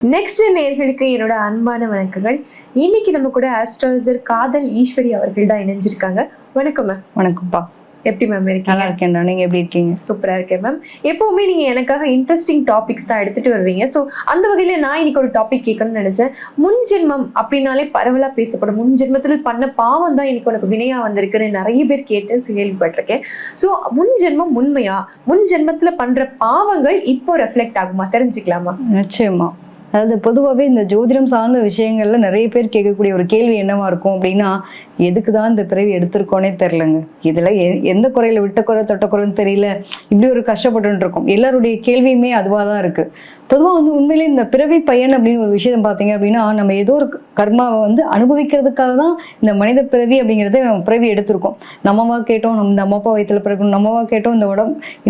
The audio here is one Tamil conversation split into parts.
நெக்ஸ்ட் நேயர்களுக்கு என்னோட அன்பான வணக்கங்கள். இன்னைக்கு நம்ம கூட ஆஸ்ட்ராலஜர் காதல் ஈஸ்வரி அவர்கள் தான் இணைஞ்சிருக்காங்க. வணக்கம் மேம். வணக்கம்ப்பா. எப்படி மேம் இருக்கீங்க? நல்லா இருக்கேன்டா, நீங்க எப்படி இருக்கீங்க? சூப்பரா இருக்கேன் மேம். எப்பவுமே நீங்க எனக்காக இன்ட்ரெஸ்டிங் டாபிக்ஸ் தான் எடுத்துட்டு வருவீங்க. ஸோ அந்த வகையில நான் இன்னைக்கு ஒரு டாபிக் கேட்கணும்னு நினைச்சேன். முன்ஜென்மம் அப்படின்னாலே பரவலா பேசப்படும். முன் ஜென்மத்தில் பண்ண பாவம் தான் இன்னைக்கு உனக்கு வினையா வந்திருக்குன்னு நிறைய பேர் கேட்டு கேள்விப்பட்டிருக்கேன். ஸோ முன் ஜென்மம் உண்மையா? முன் ஜென்மத்துல பண்ற பாவங்கள் இப்போ ரெஃப்ளெக்ட் ஆகுமா? தெரிஞ்சுக்கலாமா? நிச்சயமா. அதாவது பொதுவாகவே இந்த ஜோதிடம் சார்ந்த விஷயங்கள்ல நிறைய பேர் கேட்கக்கூடிய ஒரு கேள்வி என்னவா இருக்கும் அப்படின்னா, எதுக்கு தான் இந்த பிறவி எடுத்திருக்கோனே தெரிலங்க, இதுல எந்த குறையில விட்ட குறை தொட்ட குறைன்னு தெரியல, இப்படி ஒரு கஷ்டப்பட்டு இருக்கோம். எல்லாருடைய கேள்வியுமே அதுவாக தான் இருக்கு. பொதுவாக வந்து உண்மையிலே இந்த பிறவி பயன் அப்படின்னு ஒரு விஷயம் பார்த்தீங்க அப்படின்னா, நம்ம ஏதோ ஒரு கர்மாவை வந்து அனுபவிக்கிறதுக்காக தான் இந்த மனித பிறவி அப்படிங்கிறத நம்ம பிறவி எடுத்திருக்கோம். நம்மவா கேட்டோம் நம்ம அம்மா அப்பா வயிற்றுல பிறக்கணும், நம்மவா கேட்டோம்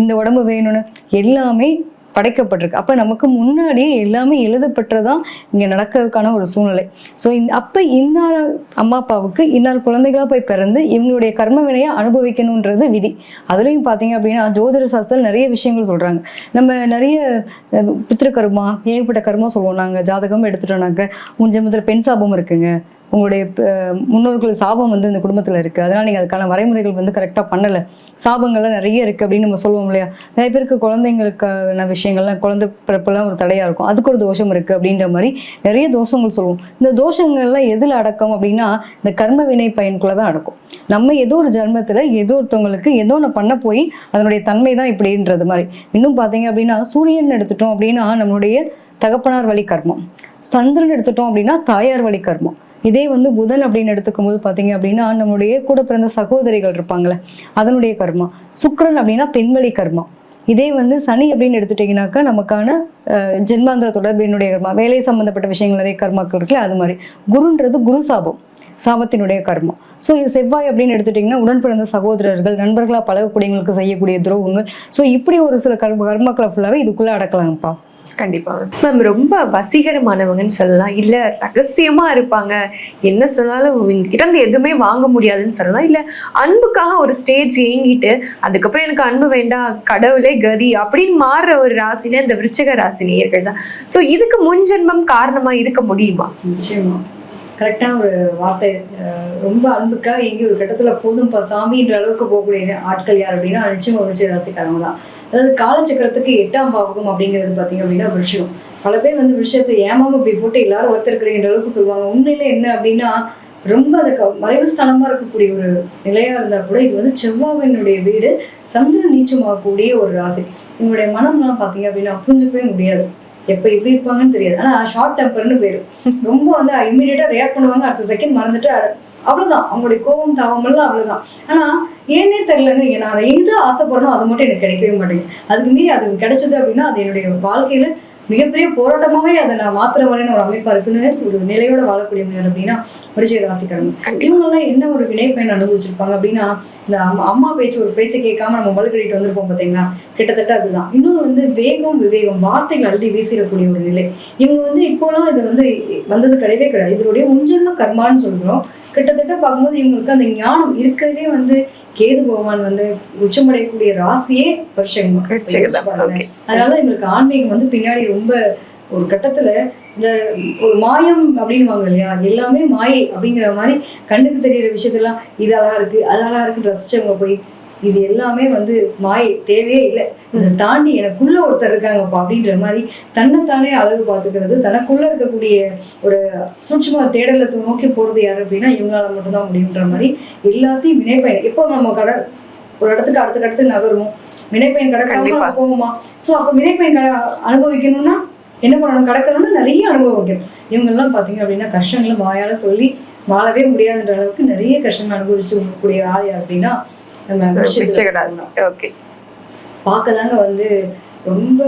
இந்த உடம்பு வேணும்னு, எல்லாமே படைக்கப்பட்டிருக்கு. அப்ப நமக்கு முன்னாடியே எல்லாமே எழுதப்பட்டதான் இங்க நடக்கிறதுக்கான ஒரு சூழ்நிலை. ஸோ அப்ப இன்னார் அம்மா அப்பாவுக்கு இன்னார் குழந்தைகளா போய் பிறந்து இவங்களுடைய கர்ம வினையை அனுபவிக்கணும்ன்றது விதி. அதுலயும் பாத்தீங்க அப்படின்னா ஜோதிட சாஸ்திரத்தில் நிறைய விஷயங்கள் சொல்றாங்க. நம்ம நிறைய பித்ரு கர்மா, ஏகப்பட்ட கர்மா சொல்லுவோம். நாங்க ஜாதகம் எடுத்துட்டோம்னாக்க உன் ஜென்மத்துல பெண் சாபம் இருக்குங்க, உங்களுடைய முன்னோர்கள் சாபம் வந்து இந்த குடும்பத்தில் இருக்குது, அதனால் நீங்கள் அதுக்கான வரைமுறைகள் வந்து கரெக்டாக பண்ணலை, சாபங்கள்லாம் நிறைய இருக்குது அப்படின்னு நம்ம சொல்லுவோம் இல்லையா. நிறைய பேருக்கு குழந்தைங்களுக்கான விஷயங்கள்லாம், குழந்தை பிறப்பெல்லாம் ஒரு தடையாக இருக்கும், அதுக்கு ஒரு தோஷம் இருக்குது அப்படின்ற மாதிரி நிறைய தோஷங்கள் சொல்லுவோம். இந்த தோஷங்கள்லாம் எதில் அடக்கம் அப்படின்னா இந்த கர்ம வினை பயனுக்குள்ளே தான் அடக்கும். நம்ம ஏதோ ஒரு ஜென்மத்தில் ஏதோ ஒருத்தவங்களுக்கு ஏதோ ஒன்று பண்ண போய் அதனுடைய தன்மை தான் இப்படின்றது மாதிரி. இன்னும் பார்த்தீங்க அப்படின்னா சூரியன் எடுத்துட்டோம் அப்படின்னா நம்மளுடைய தகப்பனார் வழி கர்மம், சந்திரன் எடுத்துட்டோம் அப்படின்னா தாயார் வழி கர்மம், இதே வந்து புதன் அப்படின்னு எடுத்துக்கும் போது பார்த்தீங்க அப்படின்னா நம்மளுடைய கூட பிறந்த சகோதரிகள் இருப்பாங்களே அதனுடைய கர்மா, சுக்கிரன் அப்படின்னா பெண்வழி கர்மா, இதே வந்து சனி அப்படின்னு எடுத்துட்டீங்கன்னாக்கா நமக்கான ஜென்மாந்திர தொடர்பினுடைய கர்மா, வேலை சம்பந்தப்பட்ட விஷயங்கள் நிறைய கர்மாக்கள் இருக்குல்ல அது மாதிரி, குருன்றது குரு சாபம், சாபத்தினுடைய கர்மா. ஸோ இது செவ்வாய் அப்படின்னு எடுத்துட்டிங்கன்னா உடன் பிறந்த சகோதரர்கள், நண்பர்களாக பழகக்கூடியவங்களுக்கு செய்யக்கூடிய துரோகங்கள். ஸோ இப்படி ஒரு சில கர்மக்களை ஃபுல்லாகவே இதுக்குள்ளே அடக்கலாம்ப்பா. கண்டிப்பா மேம். ரொம்ப வசீகரமானவங்கன்னு சொல்லலாம், இல்ல ரகசியமா இருப்பாங்க, என்ன சொன்னாலும் கிட்ட இருந்து எதுவுமே வாங்க முடியாதுன்னு சொல்லலாம், இல்ல அன்புக்காக ஒரு ஸ்டேஜ் ஏங்கிட்டு அதுக்கப்புறம் எனக்கு அன்பு வேண்டாம் கடவுளே கதி அப்படின்னு மாறுற ஒரு ராசினா இந்த விருச்சிக ராசி நேயர்கள் தான். ஸோ இதுக்கு முன்ஜென்மம் காரணமா இருக்க முடியுமா? நிச்சயமா கரெக்டான ஒரு வார்த்தை. ரொம்ப அன்புக்காக எங்கேயும் ஒரு கட்டத்துல போதும் சாமின்ற அளவுக்கு போகக்கூடிய ஆட்கள் யார் அப்படின்னா நிச்சயமா விருச்சிக ராசிக்காரங்க தான். அதாவது காலச்சக்கரத்துக்கு 8ஆம் பாவகம் அப்படிங்கிறது பார்த்தீங்க அப்படின்னா விஷயம். பல பேர் வந்து விஷயத்தை ஏமாம இப்படி போட்டு எல்லாரும் ஒருத்தருக்குறீன்ற அளவுக்கு சொல்லுவாங்க. உண்மையில என்ன அப்படின்னா ரொம்ப அதுக்கு மறைவு ஸ்தானமா இருக்கக்கூடிய ஒரு நிலையா இருந்தா கூட இது வந்து செவ்வாவினுடைய வீடு, சந்திரன் நீச்சமாகக்கூடிய ஒரு ராசி. இவங்களுடைய மனம்லாம் பார்த்தீங்க அப்படின்னா புரிஞ்சுக்கவே முடியாது, எப்போ எப்படி இருப்பாங்கன்னு தெரியாது. ஆனால் ஷார்ட் டெம்பர்னு போயிடும். ரொம்ப வந்து இம்மிடியேட்டாக ரியாக்ட் பண்ணுவாங்க, அடுத்த செகண்ட் மறந்துட்டு அவ்வளோதான், அவங்களுடைய கோபம் தாவமெல்லாம் அவ்வளோதான். ஆனால் ஏன்னே தெரியலங்க, நான் எது ஆசைப்படுறனோ அது மட்டும் எனக்கு கிடைக்கவே மாட்டேங்குது. அதுக்கு மீறி அது கிடைச்சது அப்படின்னா அது என்னுடைய வாழ்க்கையில மிகப்பெரிய போராட்டமாகவே அதை நான் மாத்திர வரேன்னு ஒரு அமைப்பா இருக்குன்னு ஒரு நிலையோட வாழக்கூடியவங்க அப்படின்னா விருச்சிக ராசிக்காரங்க. இவங்கெல்லாம் என்ன ஒரு வினை பயன் அனுபவிச்சிருப்பாங்க அப்படின்னா, இந்த அம்மா பேச்சு ஒரு பேச்சை கேட்காம நம்ம மழை கட்டிட்டு வந்திருப்போம் பார்த்தீங்களா, கிட்டத்தட்ட அதுதான். இன்னொன்று வந்து வேகம் விவேகம், வார்த்தைகள் அள்ளி வீசிடக்கூடிய ஒரு நிலை. இவங்க வந்து இப்போலாம் இது வந்து வந்தது கிடையவே கிடையாது. இதனுடைய முன்ஜென்ம கர்மான்னு சொல்கிறோம். கிட்டத்தட்ட பார்க்கும்போது இவங்களுக்கு அந்த ஞானம் இருக்கிறதுலே வந்து கேது பகவான் வந்து உச்சமடையக்கூடிய ராசியே வருஷம். அதனால இவங்களுக்கு ஆன்மீகம் வந்து பின்னாடி ரொம்ப ஒரு கட்டத்துல இந்த ஒரு மாயம் அப்படின்வாங்க இல்லையா, எல்லாமே மாயை அப்படிங்கிற மாதிரி கண்ணுக்கு தெரியிற விஷயத்தெல்லாம் இது அழகா இருக்கு அது அழகா இருக்குன்னு ரசிச்சவங்க போய் இது எல்லாமே வந்து மாயை, தேவையே இல்லை, இதை தாண்டி எனக்குள்ள ஒருத்தர் இருக்காங்கப்பா அப்படின்ற மாதிரி தன்னைத்தானே அழகு பார்த்துக்கிறது, தனக்குள்ள இருக்கக்கூடிய ஒரு சூட்சும தேடலை நோக்கி போறது யாரு அப்படின்னா இவங்களால மட்டும்தான் முடியுன்ற மாதிரி எல்லாத்தையும் வினைப்பயன். எப்போ நம்ம ஒரு இடத்துக்கு அடுத்த நகருவோம், வினைப்பயன் கடக்காம போவோமா? ஸோ அப்போ வினைப்பயன் அனுபவிக்கணும்னா என்ன பண்ணணும், கடக்கணும்னா நிறைய அனுபவிக்கணும். இவங்கெல்லாம் பார்த்தீங்க அப்படின்னா கஷ்டங்களை வாயால சொல்லி வாழவே முடியாதுன்ற அளவுக்கு நிறைய கஷ்டங்கள் அனுபவிச்சு கூடிய ஆள் யார் அப்படின்னா பார்க்கதாங்க வந்து ரொம்ப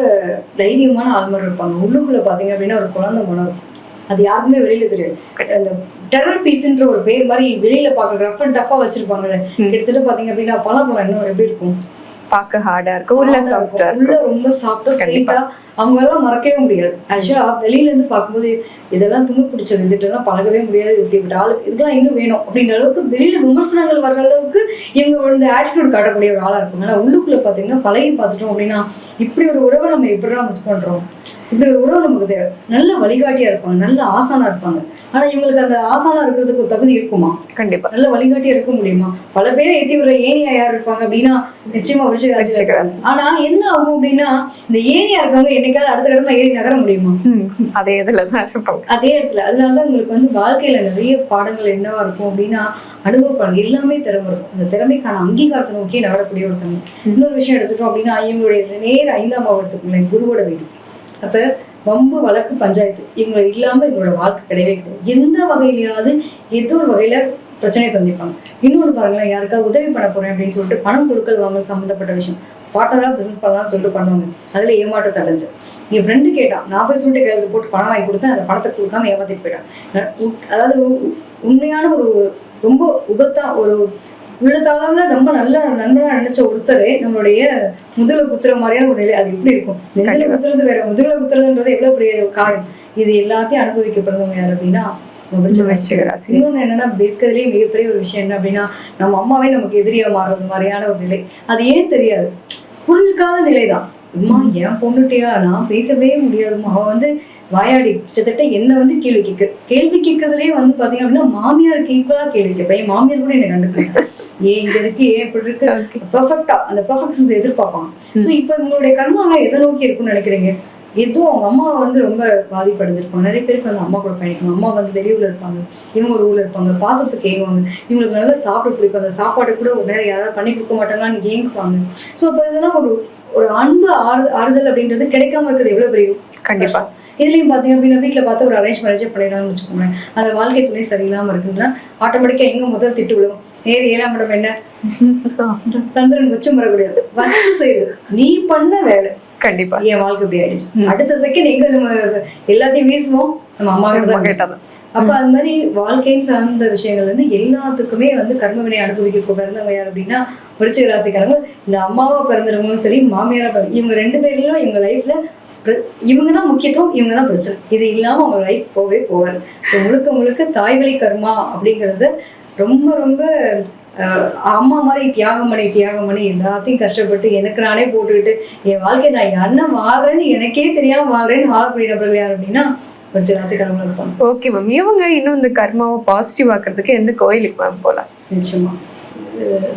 தைரியமான ஆள்மார் இருப்பாங்க. உள்ளுக்குள்ள பாத்தீங்க அப்படின்னா ஒரு குழந்தை மனம் இருக்கும், அது யாருக்குமே வெளியில தெரியாது. அந்த டெரர் பீஸ்ன்ற ஒரு பேர் மாதிரி வெளியில பார்க்க ரஃப் அண்ட் டஃபா வச்சிருப்பாங்கல்ல, கிட்டத்தட்ட பாத்தீங்க அப்படின்னா பழம் இன்னும் எப்படி இருக்கும், பார்க்க ஹார்டா இருக்கு, உள்ள சாஃப்டா உள்ள இருக்கு. ரொம்ப சாஃப்டா கண்டிப்பா. ஸ்வீட்டா. அவங்க எல்லாம் மறக்கவே முடியாது. ஆக்சுவலா வெளியில இருந்து பார்க்கும்போது இதெல்லாம் துணு பிடிச்சது, இதுட்டெல்லாம் பழகவே முடியாது, இப்படிப்பட்ட ஆளுக்கு இதெல்லாம் இன்னும் வேணும் அப்படின்ற அளவுக்கு வெளியில விமர்சனங்கள் வர்ற அளவுக்கு இவங்க இந்த ஆட்டிடியூட் காட்டக்கூடிய ஒரு ஆளா இருப்பாங்க. ஆனா உள்ளுக்குள்ள பாத்தீங்கன்னா பழகி பார்த்துட்டோம் அப்படின்னா இப்படி ஒரு உறவை நம்ம எப்படிதான் மிஸ் பண்றோம். இப்படி ஒரு உறவு நமக்கு தேவை. நல்ல வழிகாட்டியா இருப்பாங்க, நல்ல ஆசானா இருப்பாங்க. ஆனா இவங்களுக்கு அந்த ஆசானா இருக்கிறதுக்கு தகுதி இருக்குமா? கண்டிப்பா. நல்ல வழிகாட்டியா இருக்க முடியுமா? பல பேரை ஏத்தி விடுற ஏணியா யார் இருப்பாங்க அப்படின்னா நிச்சயமா விருச்சிக ராசி. ஆனா என்ன ஆகும் அப்படின்னா இந்த ஏணியா இருக்கவங்க என்னைக்காவது அடுத்த கடமை ஏறி நகர முடியுமா? அதே இதுலதான் இருப்பாங்க, அதே இடத்துல. அதனாலதான் உங்களுக்கு வாழ்க்கையில நிறைய பாடங்கள் என்னவா இருக்கும் அப்படின்னா அனுபவம் எல்லாமே திறமை இருக்கும். அந்த திறமைக்கான அங்கீகாரத்தை நோக்கி நகரக்கூடிய ஒரு தன்மை. இன்னொரு விஷயம் எடுத்துட்டோம் அப்படின்னா இவங்களுடைய நேர 5ஆம் பாவம் எடுத்துக்கோங்களேன், குருவோட வீடு. அப்ப வம்பு வழக்கு பஞ்சாயத்து இவங்க இல்லாம இவங்களோட வாழ்க்கை கிடையவே கிடையாது. எந்த வகையிலயாவது ஏதோ ஒரு வகையில பிரச்சனையை சந்திப்பாங்க. இன்னொன்று பாருங்களேன், யாருக்காவது உதவி பண்ண போறேன் அப்படின்னு சொல்லிட்டு பணம் கொடுக்கல் வாங்கல் சம்மந்தப்பட்ட விஷயம் பார்ட்னரா பிசினஸ் பண்ணலாம்னு சொல்லிட்டு பண்ணுவாங்க. அதுல ஏமாற்றத்தை அடைஞ்சு என் ஃப்ரெண்டு கேட்டான், நான் போய் சொல்லிட்டு கையெழுத்து போட்டு பணம் வாங்கி கொடுத்தேன், அந்த பணத்தை கொடுக்காம ஏமாத்திட்டு போயிட்டான். அதாவது உண்மையான ஒரு ரொம்ப உகத்தா ஒரு உள்ளத்தால ரொம்ப நல்ல நண்பனா நினைச்ச ஒருத்தரே நம்மளுடைய முதுகுல குத்துற மாதிரியான ஒரு நிலை. அது எப்படி இருக்கும்? நெஞ்சில குத்துறது வேற, முதுகுல குத்துறதுன்றது எவ்வளவு பெரிய காயம். இது எல்லாத்தையும் அனுபவிக்கப்படுறவங்க யார் அப்படின்னா விருச்சிக ராசி. இன்னொன்னு என்னன்னா இருக்கிறதுலயே மிகப்பெரிய ஒரு விஷயம் என்ன அப்படின்னா நம்ம அம்மாவே நமக்கு எதிரியா மாறுறது மாதிரியான ஒரு நிலை. அது ஏன் தெரியாது, புரிஞ்சுக்காத நிலைதான். அம்மா என் பொண்ணுட்டியா நான் பேசவே முடியாதுமா, அவ வாயாடி கிட்டத்தட்ட என்ன கேள்வி கேட்கறதுலயே பாத்தீங்க அப்படின்னா மாமியாருக்கு ஈக்குவலா கேள்வி கேட்பேன். என் மாமியார் கூட என்ன கண்டுக்கிறேன், ஏன் இங்க இருக்கு, ஏன் இப்படி இருக்கு, பெர்ஃபெக்டா அந்த பெர்ஃபெக்ஷன்ஸ் எதிர்பார்ப்பாங்க. இப்ப உங்களுடைய கர்மாலாம் எதை நோக்கி இருக்குன்னு நினைக்கிறீங்க? ஏதோ அவங்க அம்மா ரொம்ப பாதிப்படைஞ்சிருப்பாங்க. நிறைய பேருக்கு அம்மா கூட பயணிக்கணும். அம்மா வெளியூர்ல இருப்பாங்க, இவங்க ஒரு ஊர்ல இருப்பாங்க, பாசத்துக்கு ஏங்குவாங்க. இவங்களுக்கு நல்லா சாப்பிட பிடிக்கும், அந்த சாப்பாடு கூட ஒரு நேரம் யாராவது பண்ணி கொடுக்க மாட்டாங்கன்னு ஏங்குவாங்க. ஸோ அப்ப இதெல்லாம் ஒரு அன்பு ஆறுதல் அப்படின்றது கிடைக்காம இருக்கிறது எவ்வளவு பெரிய கண்டிப்பா. இதுலயும் பாத்தீங்க அப்படின்னா வீட்டுல பார்த்து ஒரு அரேஞ்ச் மேரேஜே பண்ணிடலாம்னு வச்சுக்கோங்களேன். அந்த வாழ்க்கை துணை சரியில்லாம இருக்குன்னா ஆட்டோமேட்டிக்கா எங்க முதல் திட்டு விழுவும், நேர் 7ஆம் இடம் என்ன, சந்திரன் உச்சம் வரக்கூடியது வச்சு செய்யுது, நீ பண்ண வேலை. கண்டிப்பா என் வாழ்க்கை இப்படி ஆயிடுச்சு. அடுத்த செகண்ட் எங்க நம்ம எல்லாத்தையும் வீசுவோம், நம்ம அம்மா கிட்ட தான். அப்ப அது மாதிரி வாழ்க்கையின் சார்ந்த விஷயங்கள் எல்லாத்துக்குமே கர்ம வினை அனுபவிக்க பிறந்தவங்க யார் அப்படின்னா விருச்சிக ராசிக்காரங்க. இந்த அம்மாவா பிறந்தவங்களும் சரி, மாமியாரா, இவங்க 2 பேர்லயும் இவங்க லைஃப்ல இவங்கதான் முக்கியத்துவம், இவங்கதான் பிரச்சனை. இது இல்லாம அவங்க லைஃப் போவே போவாரு. ஸோ முழுக்க முழுக்க தாய்வழி கர்மா அப்படிங்கறது ரொம்ப ரொம்ப அம்மா மாதிரி தியாகம் பண்ணி எல்லாத்தையும் கஷ்டப்பட்டு எனக்கு நானே போட்டுக்கிட்டு என் வாழ்க்கை நான் என்ன வாழ்றேன்னு எனக்கே தெரியாம வாழ்றேன்னு வாழக்கூடிய நபர்கள் யார் அப்படின்னா விருச்சிக ராசிக்காரங்க இருப்பாங்க. ஓகே மேம், இவங்க இன்னும் இந்த கர்மாவை பாசிட்டிவ் ஆக்குறதுக்கு எந்த கோயிலுக்கு மேம் போலாம்? நிச்சயமா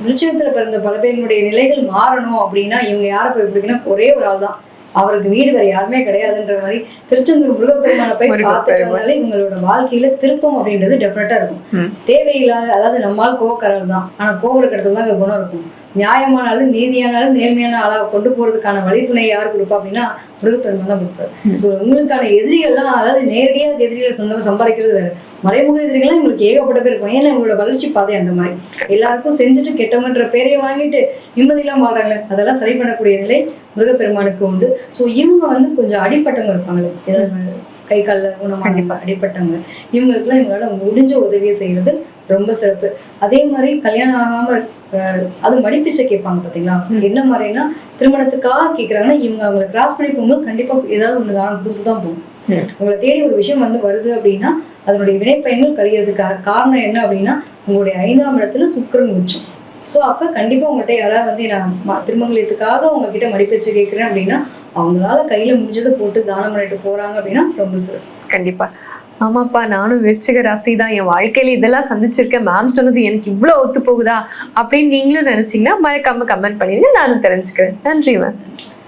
விருச்சிகத்துல பிறந்த பல பேருடைய நிலைகள் மாறணும் அப்படின்னா இவங்க யாரை போய் பிடிக்கணும், ஒரே ஒரு ஆள் தான், அவருக்கு வீடு வேற யாருமே கிடையாதுன்ற மாதிரி திருச்செந்தூர் முருகப்பெருமானை போய் பார்த்துட்டோம்னாலே இவங்களோட வாழ்க்கையில திருப்பம் அப்படின்றது டெஃபினட்டா இருக்கும். தேவையில்லாத, அதாவது நம்மால் கோவக்காரர் தான், ஆனா கோவம் இருக்கிறது தான் குணம் இருக்கும். நியாயமானாலும் நீதியானாலும் நேர்மையான ஆளா கொண்டு போறதுக்கான வழித்துணை யாரு கொடுப்பா அப்படின்னா முருகப்பெருமான் தான் கொடுப்பாரு. ஸோ உங்களுக்கான எதிரிகள்லாம், அதாவது நேரடியா எதிரிகள் சம்பாதிக்கிறது வேற, மறைமுக எதிரிகள்லாம் உங்களுக்கு ஏகப்பட்ட பேர் இருக்கும். ஏன்னா உங்களோட வளர்ச்சி பாதை அந்த மாதிரி எல்லாருக்கும் செஞ்சுட்டு கெட்டவன்ற பேரையும் வாங்கிட்டு நிம்மதியெல்லாம் வாழ்றாங்களே, அதெல்லாம் சரி பண்ணக்கூடிய நிலை முருகப்பெருமானுக்கு உண்டு. ஸோ இவங்க கொஞ்சம் அடிப்பட்டவங்க இருப்பாங்களே, ஏதாவது கை காலில் குணமாக அடிப்பட்டவங்க, இவங்களுக்குலாம் இவங்களால முடிஞ்ச உதவியை செய்யறது ரொம்ப சிறப்பு. அதே மாதிரி கல்யாணம் ஆகாம அது மடிப்பிச்சை கேட்பாங்க பாத்தீங்களா, என்ன மாதிரினா திருமணத்துக்காக கேட்கறாங்கன்னா இவங்க அவங்களை கிராஸ் பண்ணி போகும்போது கண்டிப்பா ஏதாவது ஒன்று தானம் கொடுத்துதான் போகும். உங்களை தேடி ஒரு விஷயம் வருது அப்படின்னா அதனுடைய வினைப்பயன்கள் கழியறதுக்காக காரணம் என்ன அப்படின்னா உங்களுடைய 5ஆம் இடத்துல சுக்கிரன் உச்சம். ஸோ அப்ப கண்டிப்பா உங்கள்கிட்ட யாராவது நான் திருமங்கலத்துக்காக உங்ககிட்ட மடிப்பிச்சை கேட்கிறேன் அப்படின்னா அவங்களால கையில முடிஞ்சதை போட்டு தானம் பண்ணிட்டு போறாங்க அப்படின்னா ரொம்ப சிறப்பு. கண்டிப்பா. ஆமாப்பா, நானும் விருச்சிக ராசி தான், என் வாழ்க்கையில இதெல்லாம் சந்திச்சிருக்கேன், மேம் சொன்னது எனக்கு இவ்வளவு ஒத்து போகுதா அப்படின்னு நீங்களும் நினைச்சீங்கன்னா மறக்காம கமெண்ட் பண்ணிடுங்க, நானும் தெரிஞ்சுக்கிறேன். நன்றி மேம்.